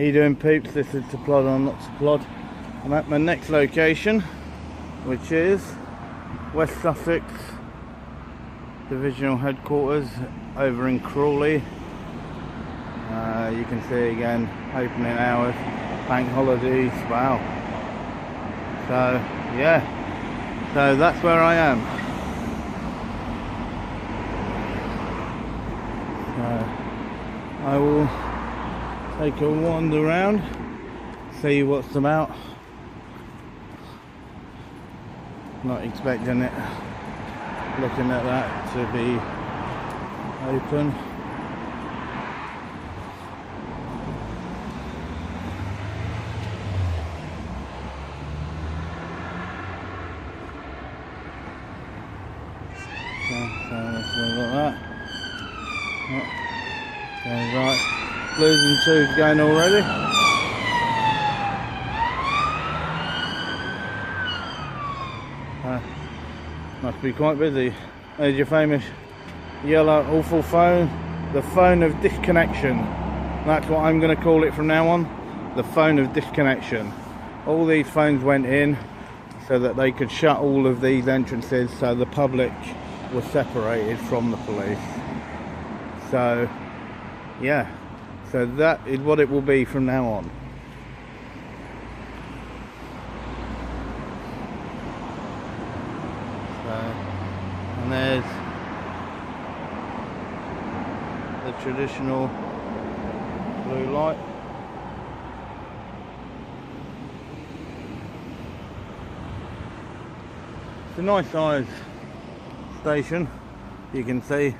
you doing, peeps? This is To Plod or Not To Plod. I'm at my next location, which is West Sussex Divisional Headquarters over in Crawley. You can see again, opening hours, bank holidays, wow. So yeah, so that's where I am. I will take a wander around, see what's about. Not expecting it, looking at that, to be open. So let's look at that. Okay, right, blues and twos going already. Must be quite busy. There's your famous yellow awful phone, the phone of disconnection. That's what I'm going to call it from now on, the phone of disconnection. All these phones went in so that they could shut all of these entrances so the public was separated from the police. So yeah, so that is what it will be from now on. And there's the traditional blue light. It's a nice sized station. You can see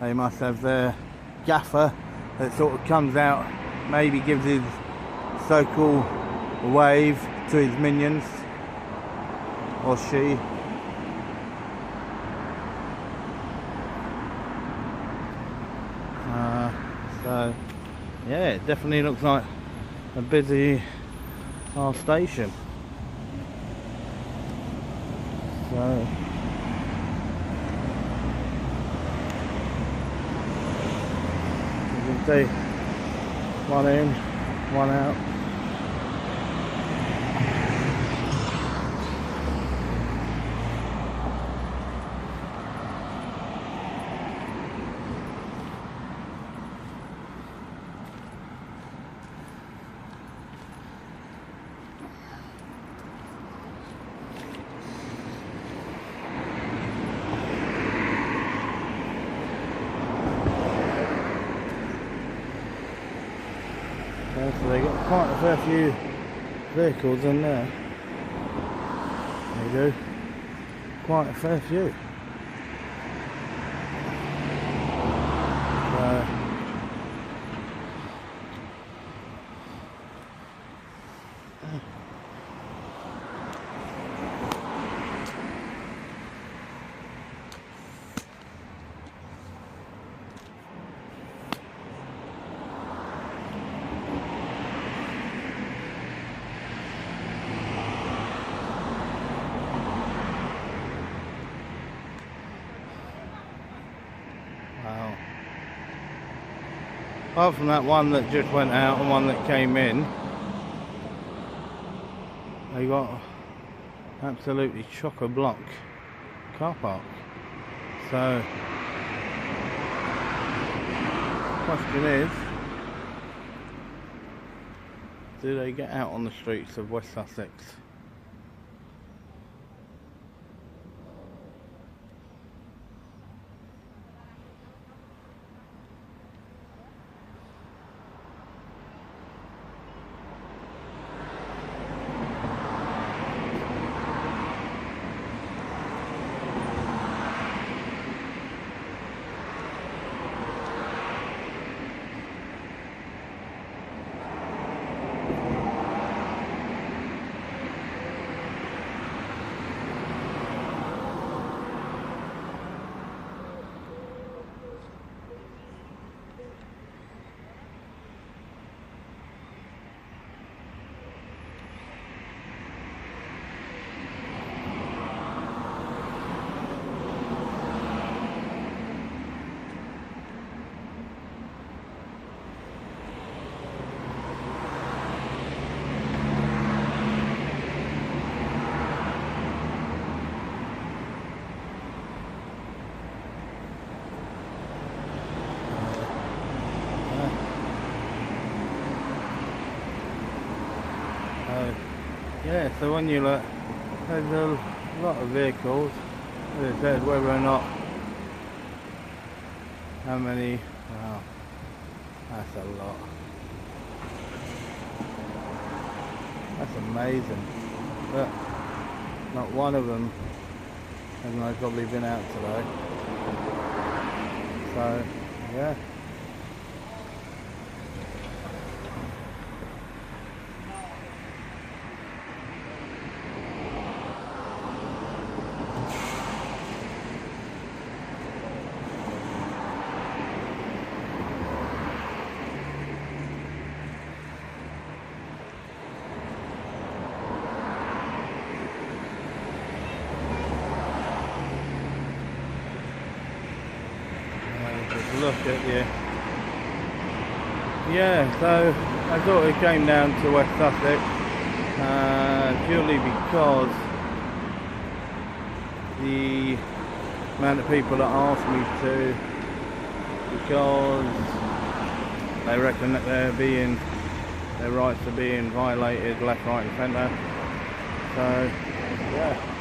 they must have their gaffer that sort of comes out, maybe gives his so-called wave to his minions, or she. So yeah, it definitely looks like a busy station. So you can see one in, one out. So they got quite a fair few vehicles in there. They do. Quite a fair few. Wow. Apart from that one that just went out and one that came in, they got absolutely chock-a-block car park. So the question is, do they get out on the streets of West Sussex? yeah, so when you look, there's a lot of vehicles. As I said, whether or not, how many, wow, that's a lot. That's amazing. But not one of them has probably been out today. So, yeah. Look at you. Yeah, so I thought it came down to West Sussex purely because the amount of people that asked me to, because they reckon that their rights are being violated left, right and centre. So yeah.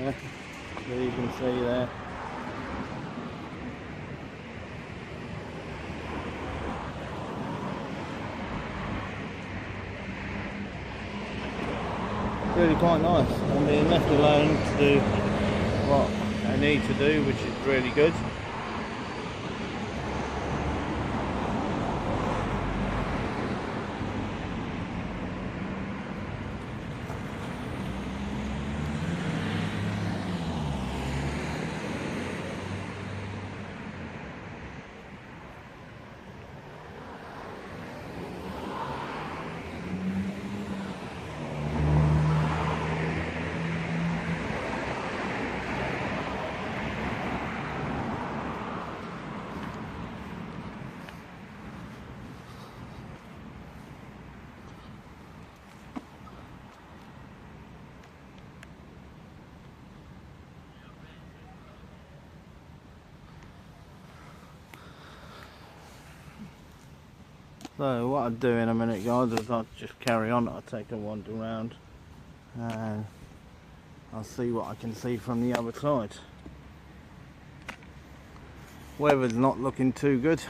Yeah, so you can see there. Really quite nice. I'm being left alone to do what I need to do, which is really good. So what I'll do in a minute, guys, is I'll just carry on. I'll take a wander around and I'll see what I can see from the other side. Weather's not looking too good.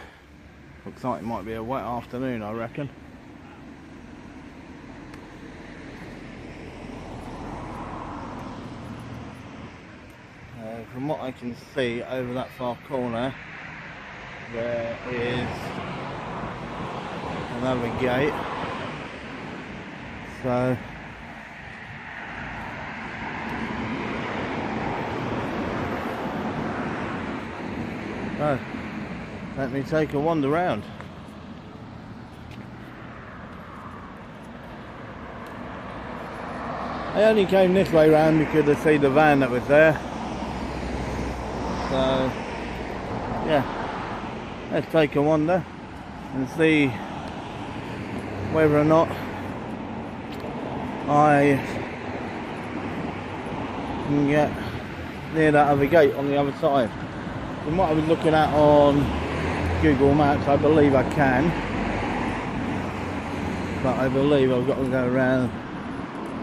Looks like it might be a wet afternoon, I reckon. From what I can see over that far corner, there is another gate. So let me take a wander round. I only came this way round because I see the van that was there. So yeah, let's take a wander and see whether or not I can get near that other gate on the other side. From what I was looking at on Google Maps, I believe I can, but I believe I've got to go around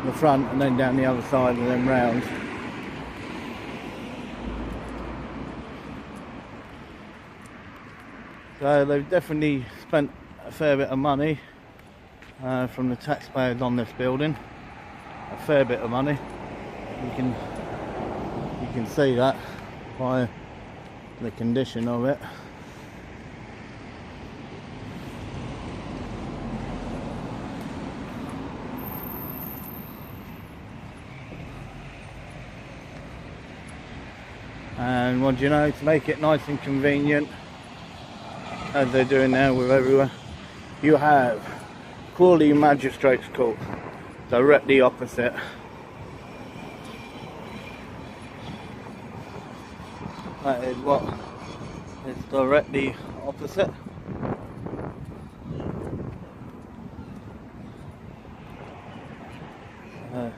the front and then down the other side and then round. So they've definitely spent a fair bit of money from the taxpayers on this building. A fair bit of money. You can see that by the condition of it. And what do you know, to make it nice and convenient, as they're doing now with everywhere, you have Crawley Magistrates Court directly opposite. That is what is directly opposite. As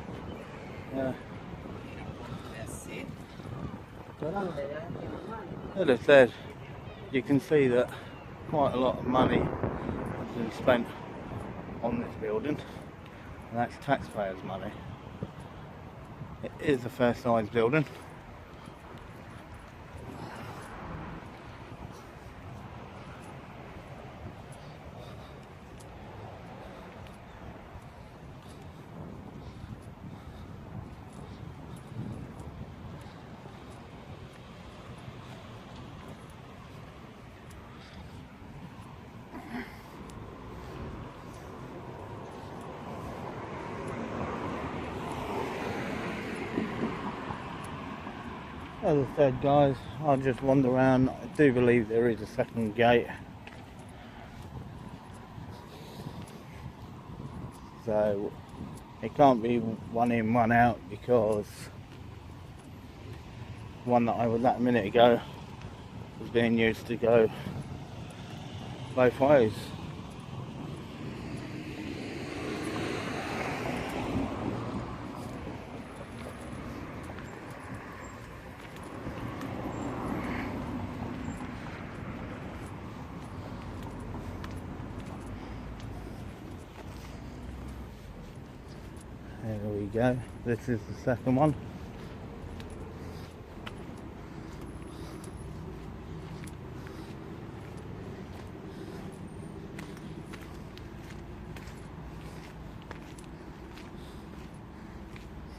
I said, you can see that quite a lot of money has been spent on this building, and that's taxpayers' money. It is a fair sized building. As I said, guys, I'll just wander around. I do believe there is a second gate, so it can't be one in, one out, because one that I was at a minute ago was being used to go both ways. There we go. This is the second one.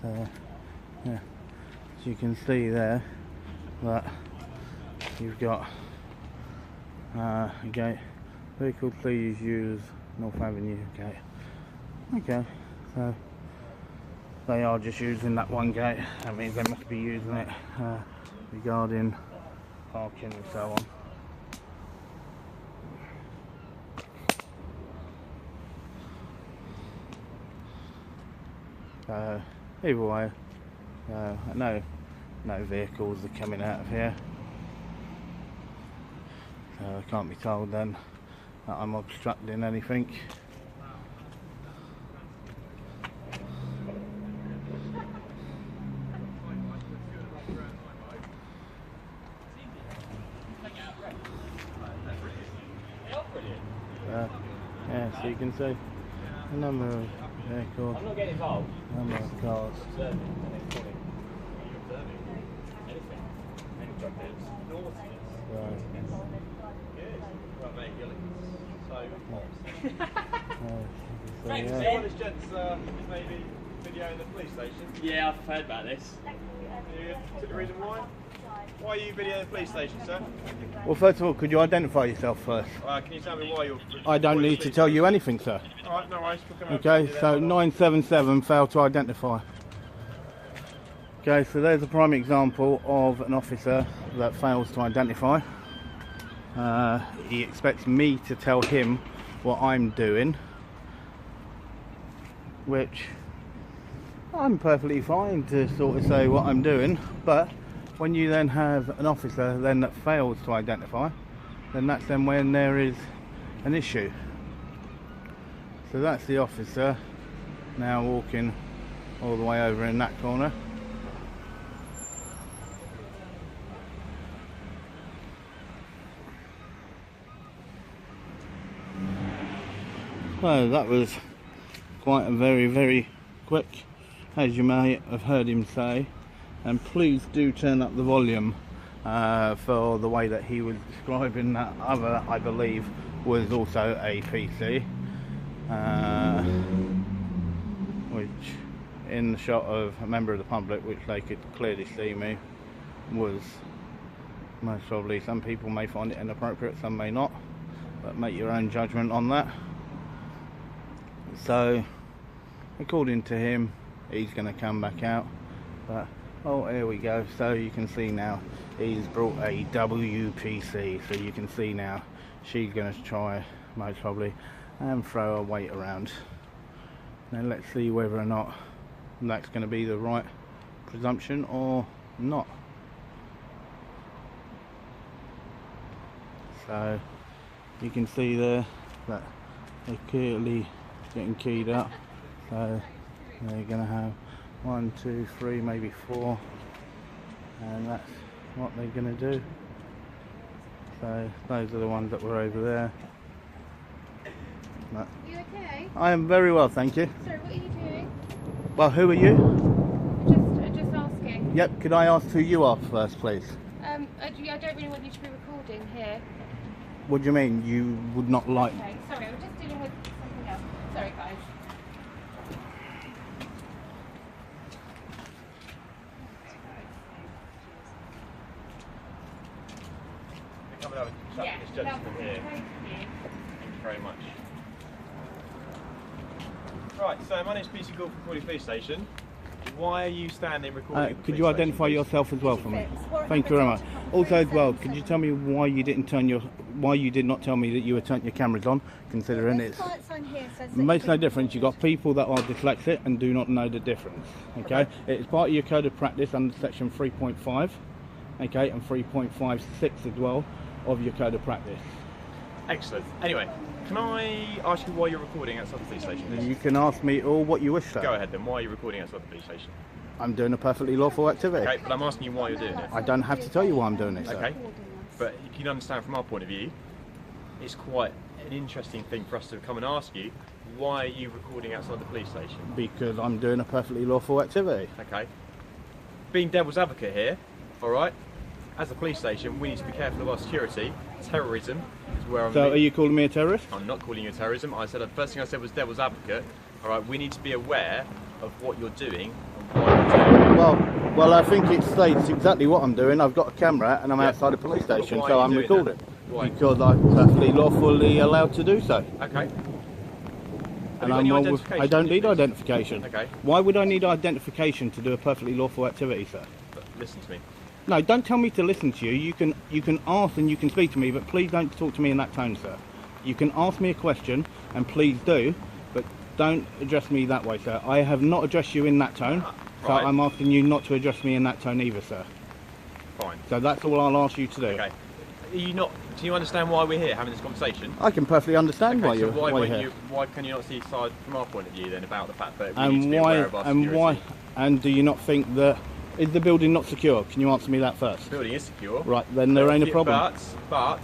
So, yeah, as you can see there, that you've got a gate. Vehicle please use North Avenue gate. Okay, so they are just using that one gate. That means they must be using it regarding parking and so on. So either way, no vehicles are coming out of here, so I can't be told then that I'm obstructing anything. Yeah, so you can see the number of vehicles, number of cars. Thanks, this gent's maybe videoing the police station. Yeah, I've heard about this. The reason why? Why are you videoing the police station, sir? Well, first of all, could you identify yourself first? Can you tell me why you're... I don't need to tell you anything, sir. Alright, no worries. Okay, so 977 failed to identify. Okay, so there's a prime example of an officer that fails to identify. He expects me to tell him what I'm doing, which I'm perfectly fine to sort of say what I'm doing, but when you then have an officer then that fails to identify, then that's then when there is an issue. So that's the officer now walking all the way over in that corner. So that was quite a very quick, as you may have heard him say. And please do turn up the volume for the way that he was describing that other, I believe, was also a PC, which in the shot of a member of the public, which they could clearly see me, was most probably, some people may find it inappropriate, some may not, but make your own judgment on that. So according to him, he's going to come back out, but oh, here we go. So you can see now he's brought a WPC, so you can see now she's going to try most probably and throw her weight around. Now let's see whether or not that's going to be the right presumption or not. So you can see there that they're clearly getting keyed up, so They're going to have 1, 2, 3, maybe 4, and that's what they're going to do. So those are the ones that were over there. But You okay? I am very well, thank you. Sorry, what are you doing? Well, who are you? Just asking. Yep, could I ask who you are first, please? I don't really want you to be recording here. What do you mean, you would not like... Okay, sorry, we're just dealing with something else. Sorry, guys. Come and have a chat Yeah, with this gentleman lovely. here. Thank you. Thank you very much. Right, so my name's Peter Gould from Crawley Police Station. Why are you standing recording? at the could police you station, identify please? yourself as well for me? Thank you very much. Also as well, could you tell me why you did not tell me that you had turned your cameras on, considering it's... Makes no difference. You've got people that are dyslexic and do not know the difference. Okay? It's part of your code of practice under section 3.5, okay, and 3.56 as well of your code of practice. Excellent. Anyway, can I ask you why you're recording outside the police station, please? You can ask me all what you wish, sir. Go ahead then. Why are you recording outside the police station? I'm doing a perfectly lawful activity. Okay, but I'm asking you why you're doing it. I don't have to tell you why I'm doing it, sir. Okay, but you can understand from our point of view, it's quite an interesting thing for us to come and ask you, why are you recording outside the police station? Because I'm doing a perfectly lawful activity. Okay. Being devil's advocate here, alright, as a police station, we need to be careful of our security. Terrorism is where I'm... So are you calling me a terrorist? I'm not calling you a terrorism. I said the first thing I said was devil's advocate. Alright, we need to be aware of what you're doing and why you're doing it. Well, I think it states exactly what I'm doing. I've got a camera and I'm Yeah. outside a police station, Why so are I'm you doing that? recording. Why? Because I'm perfectly lawfully allowed to do so. Okay. And Have you got any I identification, don't need please? identification. Okay. Why would I need identification to do a perfectly lawful activity, sir? But listen to me. No, don't tell me to listen to you. You can ask and you can speak to me, but please don't talk to me in that tone, sir. You can ask me a question, and please do, but don't address me that way, sir. I have not addressed you in that tone, so Right. I'm asking you not to address me in that tone either, sir. Fine. So that's all I'll ask you to do. Okay. Are you not? Do you understand why we're here having this conversation? I can perfectly understand why Okay, you're so why, why when you're here. why can you not see side from our point of view then about the fact that we need to be And aware of our security? and do you not think that is the building not secure? Can you answer me that first? The building is secure. Right, then there ain't a problem. But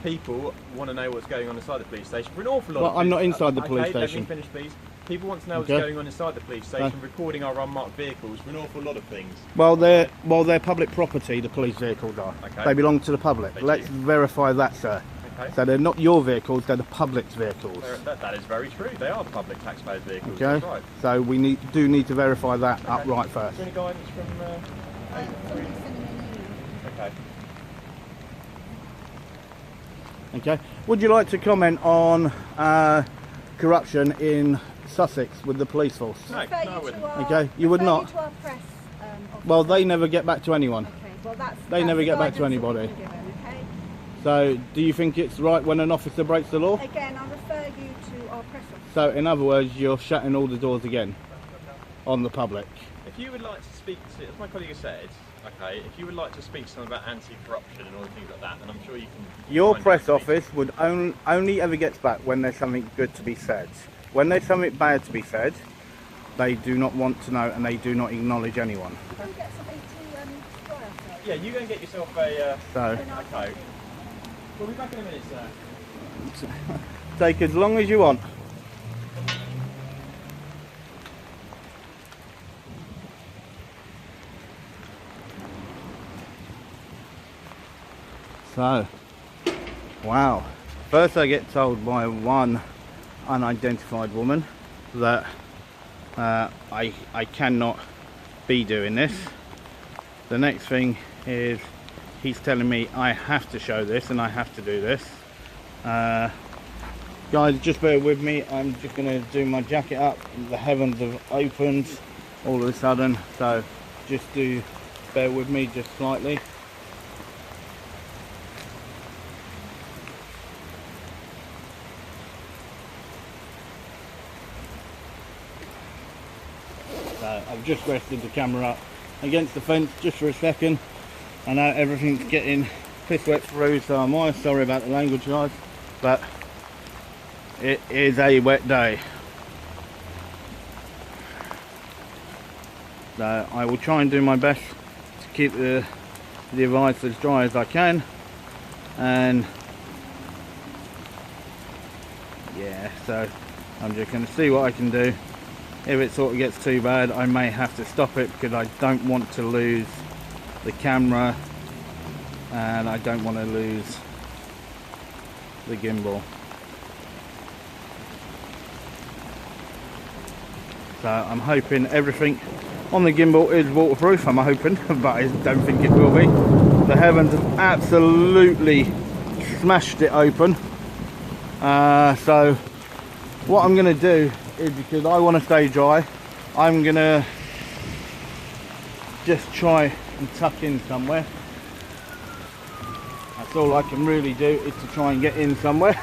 people want to know what's going on inside the police station. For an awful lot Well, of I'm not police- inside the police okay, station. Let me finish, please. People want to know what's Okay. going on inside the police station, recording our unmarked vehicles for an awful lot of things. Well, they're public property. The police vehicles are. Okay. They belong to the public. They Let's do. verify that, sir. Okay. So they're not your vehicles. They're the public's vehicles. That is very true. They are public taxpayers' vehicles. Okay. That's right. So we do need to verify that Okay. upright Is first. there any guidance from? Okay. Okay. Would you like to comment on corruption in Sussex with the police force? No, I wouldn't. Okay, you would not. To our press, Well, they never get back to anyone. okay. Well, They never the get back to guidance that anybody. we've been given, okay? So, do you think it's right when an officer breaks the law? Again, I refer you to our press officer. So, in other words, you're shutting all the doors again on the public. If you would like to speak to, as my colleague has said, okay, if you would like to speak to someone about anti-corruption and all the things like that, then I'm sure you can. Your find press out, please. office would only ever gets back when there's something good to be said. When there's something bad to be said, they do not want to know and they do not acknowledge anyone. Can we get something to dry ourselves? Yeah, you go and get yourself a. So, Okay. We'll be back in a minute, sir. take as long as you want. So, wow. First I get told by one unidentified woman that I cannot be doing this. The next thing is he's telling me I have to show this and I have to do this. Guys, just bear with me. I'm just going to do my jacket up. The heavens have opened all of a sudden, so just do bear with me just slightly. So I've just rested the camera up against the fence just for a second. I know everything's getting piss wet through, so I'm sorry about the language, guys, but it is a wet day. So I will try and do my best to keep the device as dry as I can, and yeah, so I'm just going to see what I can do. If it sort of gets too bad, I may have to stop it, because I don't want to lose the camera and I don't want to lose the gimbal. So I'm hoping everything on the gimbal is waterproof, I'm hoping, but I don't think it will be. The heavens have absolutely smashed it open. So what I'm going to do is, because I want to stay dry, I'm going to just try and tuck in somewhere. That's all I can really do, is to try and get in somewhere.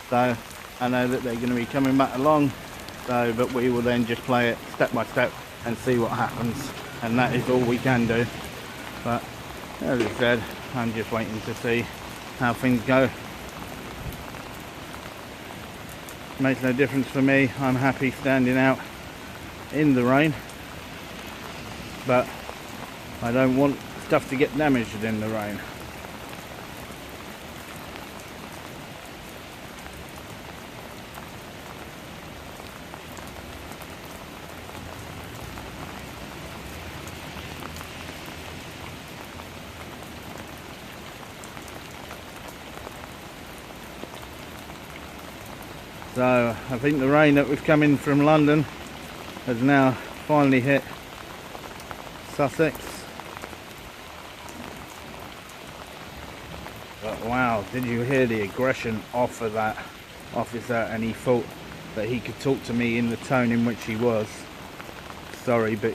So I know that they're going to be coming back along, so but we will then just play it step by step and see what happens, and that is all we can do. But as I said, I'm just waiting to see how things go. Makes no difference for me, I'm happy standing out in the rain, but I don't want stuff to get damaged in the rain. So I think the rain that was coming from London has now finally hit Sussex. But wow, did you hear the aggression off of that officer? And he thought that he could talk to me in the tone in which he was. Sorry, but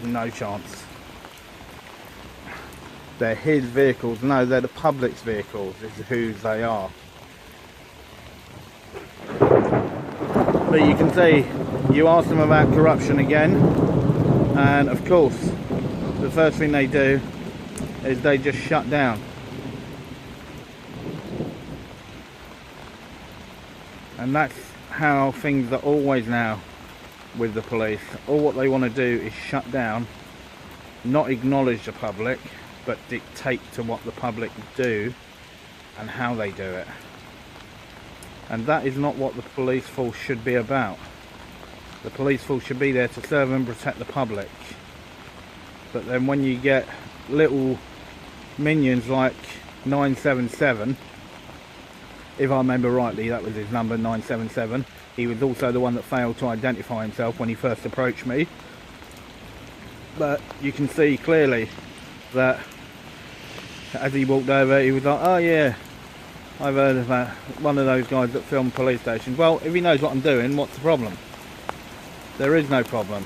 no chance. They're his vehicles. No, they're the public's vehicles, is who they are. But you can see, you ask them about corruption again, and of course the first thing they do is they just shut down. And that's how things are always now with the police. All what they want to do is shut down, not acknowledge the public, but dictate to what the public do and how they do it. And that is not what the police force should be about. The police force should be there to serve and protect the public. But then when you get little minions like 977, if I remember rightly, that was his number, 977. He was also the one that failed to identify himself when he first approached me. But you can see clearly that as he walked over, he was like, oh yeah, I've heard of that, one of those guys that film police stations. Well, if he knows what I'm doing, what's the problem? There is no problem.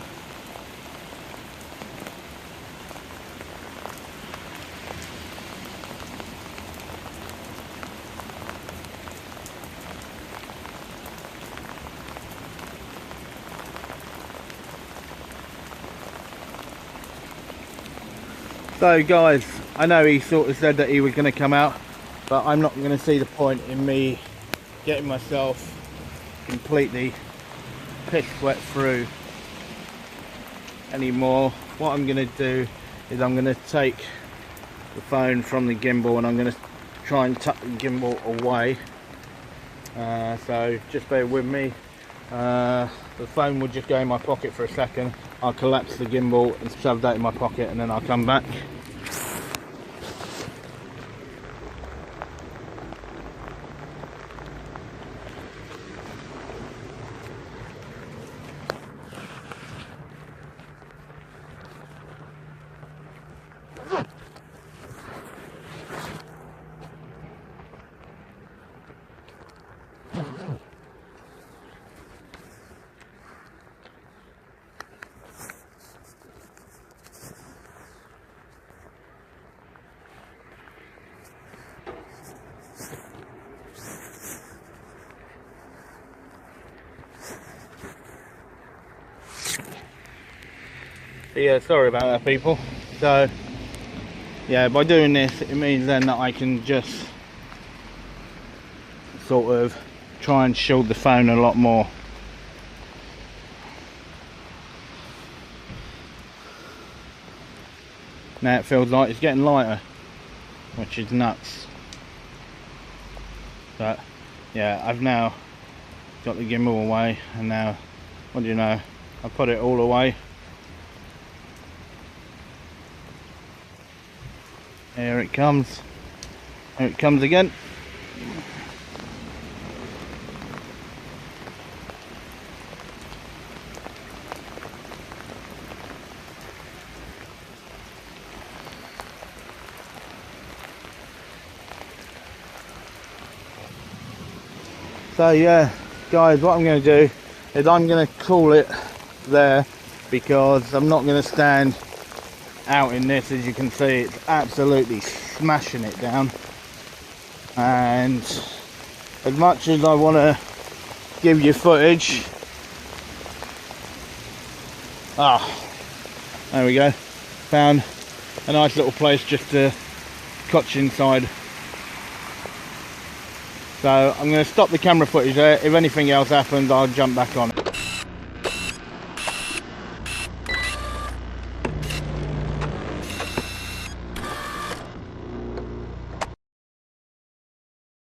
So guys, I know he sort of said that he was going to come out, but I'm not going to see the point in me getting myself completely piss wet through anymore. What I'm going to do is I'm going to take the phone from the gimbal and I'm going to try and tuck the gimbal away. So just bear with me. The phone will just go in my pocket for a second. I'll collapse the gimbal and shove that in my pocket, and then I'll come back. Yeah, sorry about that, people. So yeah, by doing this, it means then that I can just sort of try and shield the phone a lot more. Now it feels like it's getting lighter, which is nuts. But yeah, I've now got the gimbal away, and now, what do you know, I put it all away. Here it comes. Here it comes again. So yeah, guys, what I'm going to do is I'm going to call it there, because I'm not going to stand out in this. As you can see, it's absolutely smashing it down, and as much as I want to give you footage, there we go, found a nice little place just to cotch inside. So I'm going to stop the camera footage there. If anything else happens, I'll jump back on it.